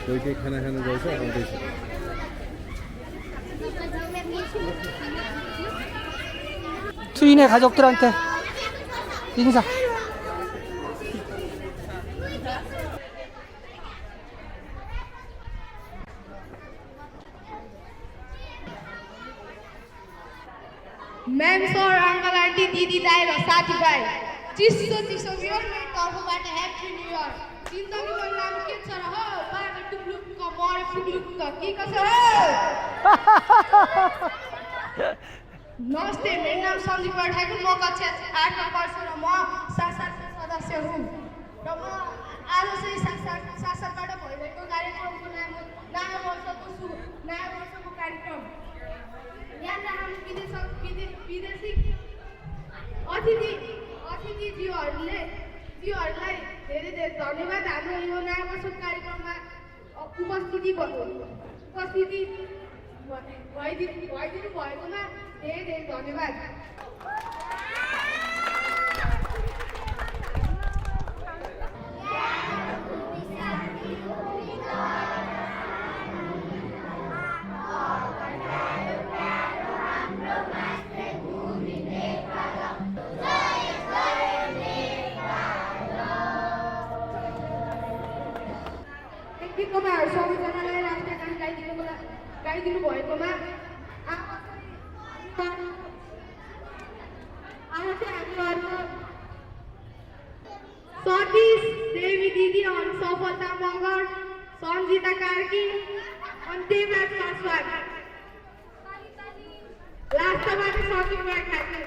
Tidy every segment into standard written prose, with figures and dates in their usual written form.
कोही कोही खाना खानु जाउँछ आउँदैछ 트윈의 가족들한테 인사. मैम सर अंकल आंटी दीदी दाई र साथीभाइ चिसो चिसो मेरो तर्फबाट ह्याप्पी न्यू इयर जिन्दगीको नाम के छ र हो बाटो टुक्लुक्क मरे फुक्लुक्क के कसो हो नमस्ते मेरो नाम सञ्जीव ठाकुर म कक्षा 8 मा पढ्छु र म साक्षरता सदस्य हुँ र म आज चाहिँ साक्षरबाट भइरहेको कार्यक्रमको नाम हो नयाँ वर्षको कार्यक्रम यहाँ हामी विदेशी अतिथिज्यूहरूलाई धेरै धेरै धन्यवाद हाम्रो यो नयाँ वर्षको कार्यक्रममा उपस्थिति भइदिनु भएकोमा धेरै धेरै धन्यवाद सबैजनालाई राष्ट्रिय गान गाइदिनु भएकोमा सतीश देवी दिदी अनि सफलता मगर सन्जिता कार्की अनि देवराज पासवान लास्टमा चाहिँ सचिव ठाकुर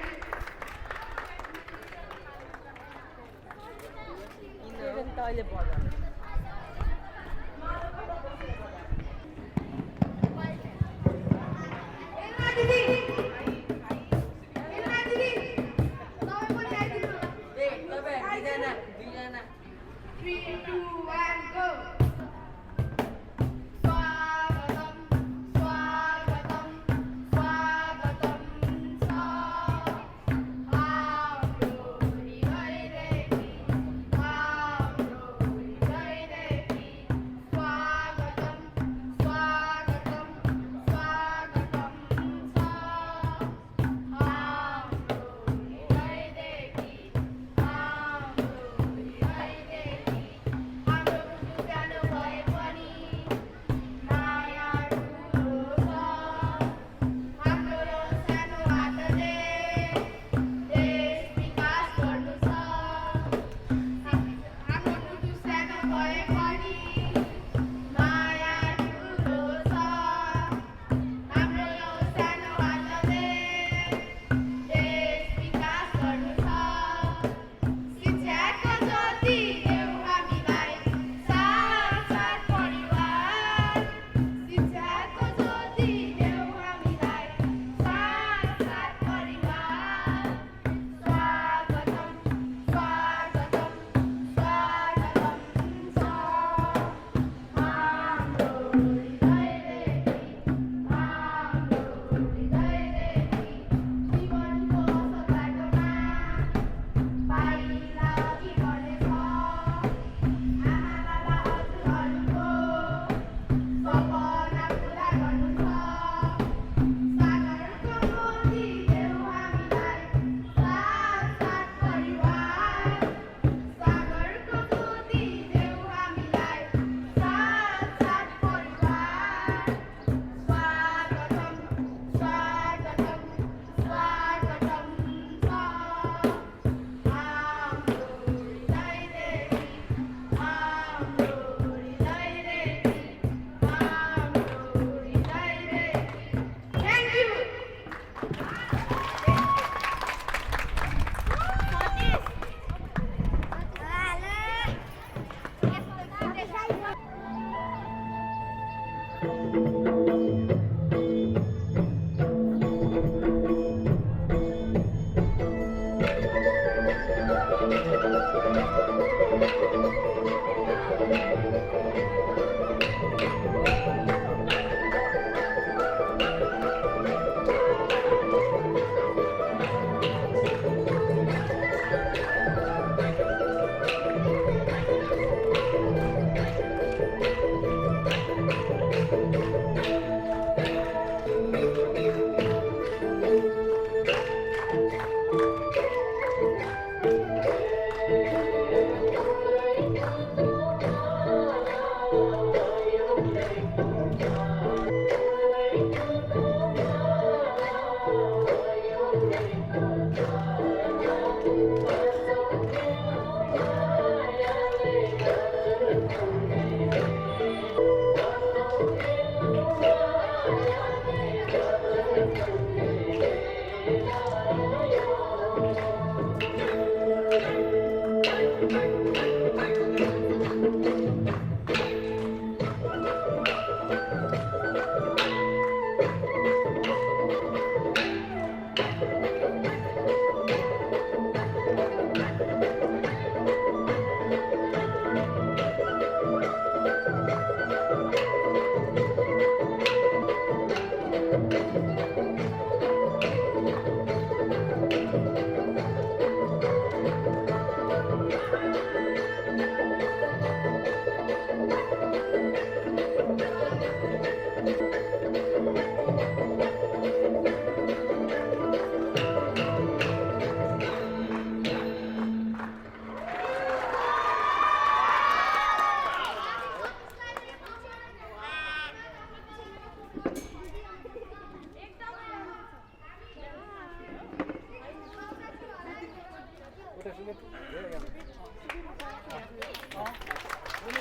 오늘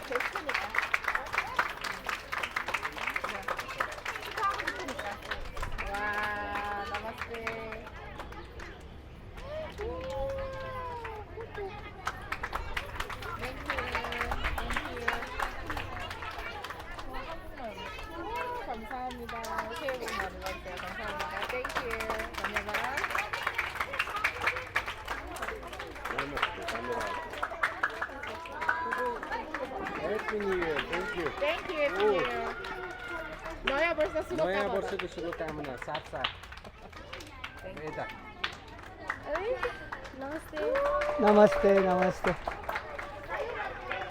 게스트니까. 축하하고 싶으니까. 와, 나마스테. 감사합니다. 새해 복 많이 받으세요. 감사합니다. 땡큐. धन्यवाद. Happy New Year. Thank you. 땡큐. 해피 뉴 이어. नयाँ वर्ष नयाँ शुभकामना. वर्षको शुभकामना साथ यता नमस्ते. नमस्ते नमस्ते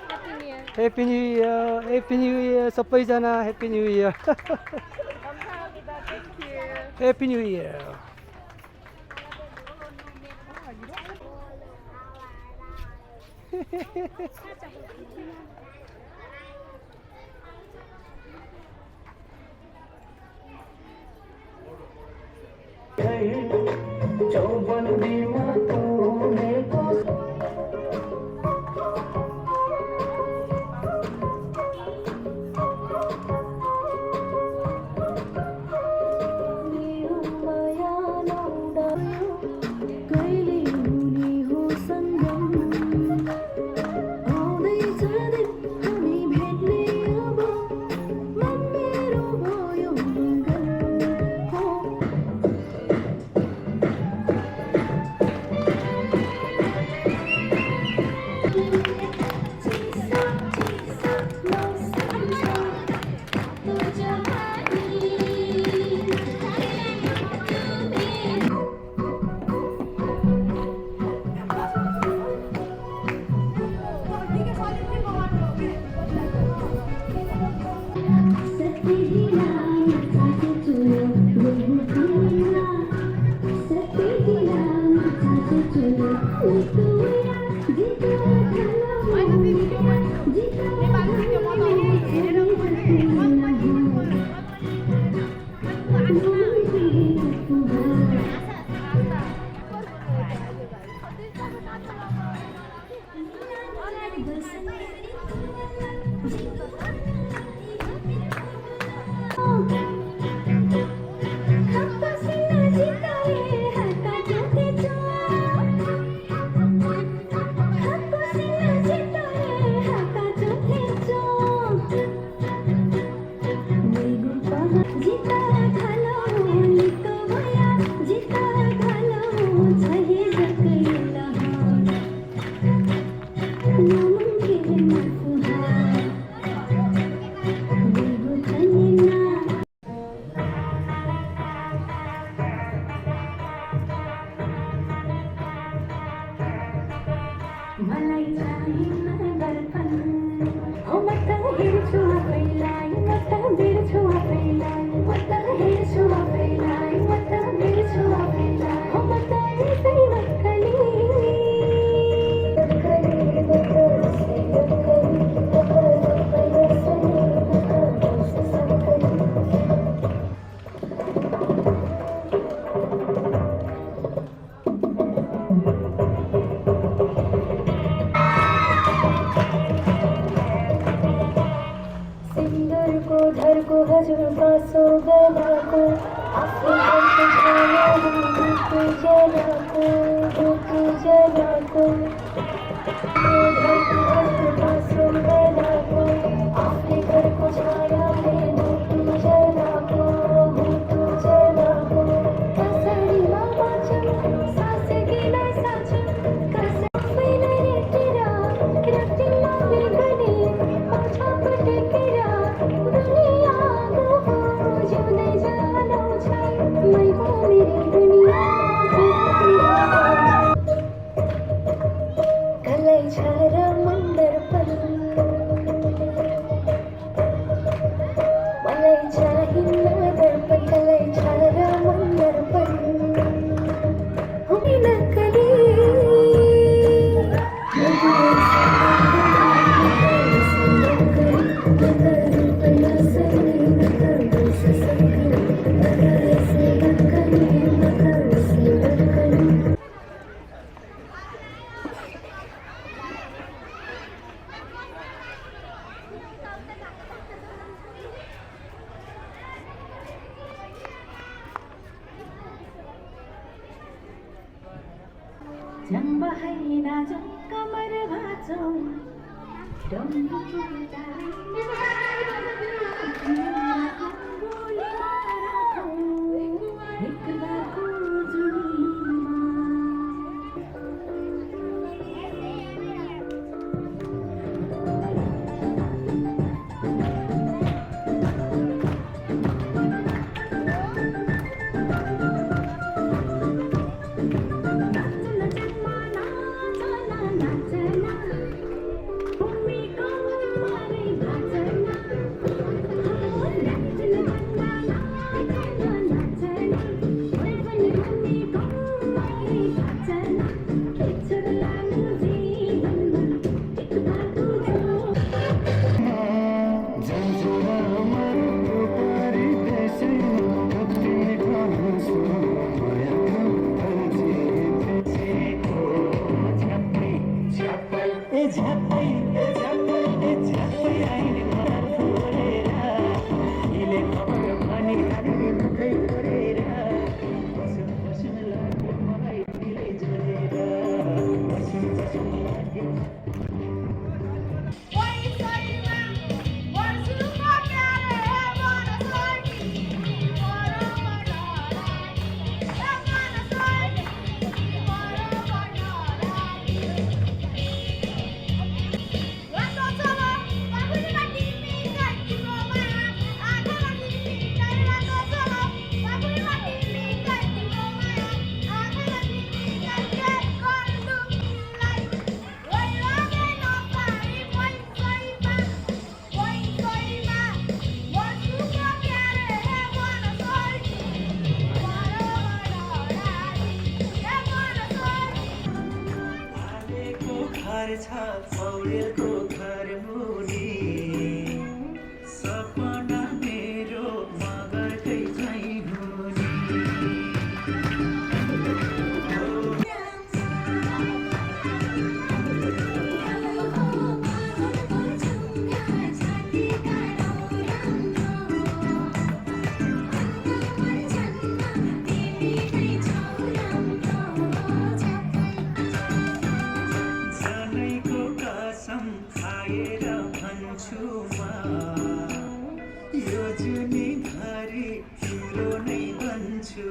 해피 뉴 이어. 해피 뉴 이어 해피 뉴 이어 सबैजना 해피 뉴 이어 감사합니다. 땡큐. 해피 뉴 이어 Kalai chara जम्बहैना जो कमर भाचो सपना मेरो मगरकै झैँ हुने जनैको कसम खाएर भन्छु यो जुनी भरि तिम्रो नै बन्छु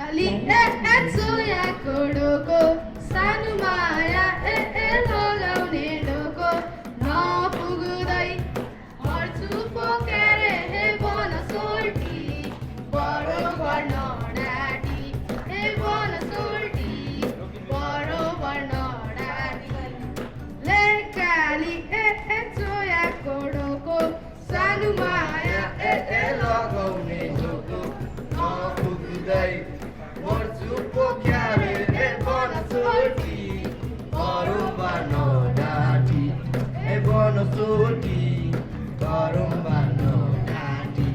Ali soya kodoko sanu maya लगाउने डोको नपुग्दै मर्छु पोकेरे हे बन सोल्टी बरोबर नडाटी हे बन सोल्टी बरोबर नडाटी लेकाली सोया कोडोको सानु माया लगाउने डोको नपुग्दै मर्छु पोख्यारे हे बन सोल्टी बरोबर नडाटी हे बन सोल्टी बरोबर नडाटी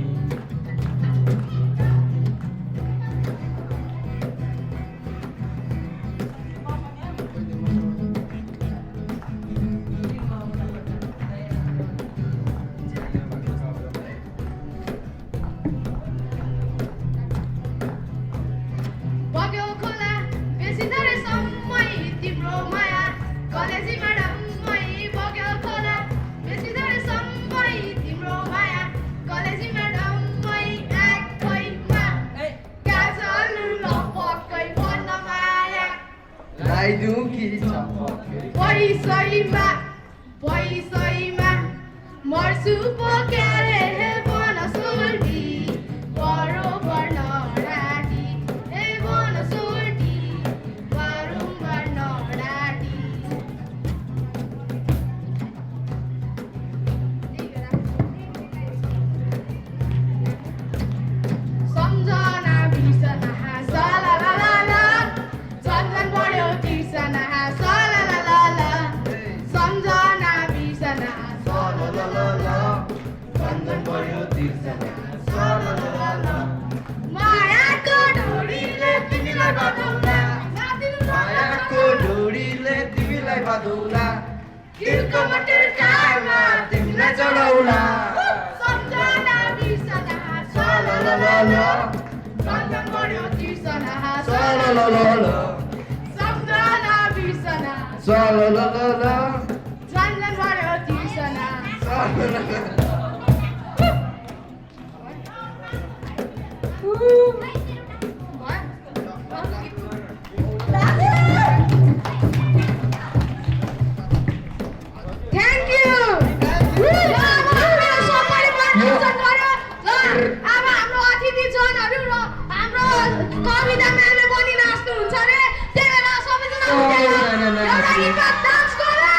बग्यो खोला बेसी धेरै समय तिम्रो माया कलेजी म्याडममै बग्यो खोला बेसी धेरै समय तिम्रो माया कलेजी म्याडममै एकैमा काजल लपक्कै भन्न माया लगाइदिउँ कि चपक्कै पैसैमा मर्छु पोक्यारे हे बन सोल्टी बरोबर नडाटी हे बन सोल्टी बरोबर नडाटी सम्झना पर्यो तिर्सना सलललल मायाको डोरीले तिमीलाई बाँधौँला मायाको डोरीले तिमीलाई बाँधौँला तिलको मटर कारमा तिमीलाई चढाउला सम्झना बिर्सना सलललल सम्झन पर्यो तिर्सना सलललल सम्झना बिर्सना सलललल झन्झन पर्यो तिर्सना सलललल Thank you. अब हाम्रो अतिथि जनहरू र हाम्रो कविता म्यामले पनि नाच्नुहुन्छ अरे त्यही भएर सबैजना एउटा गीतमा डान्स गरौँ।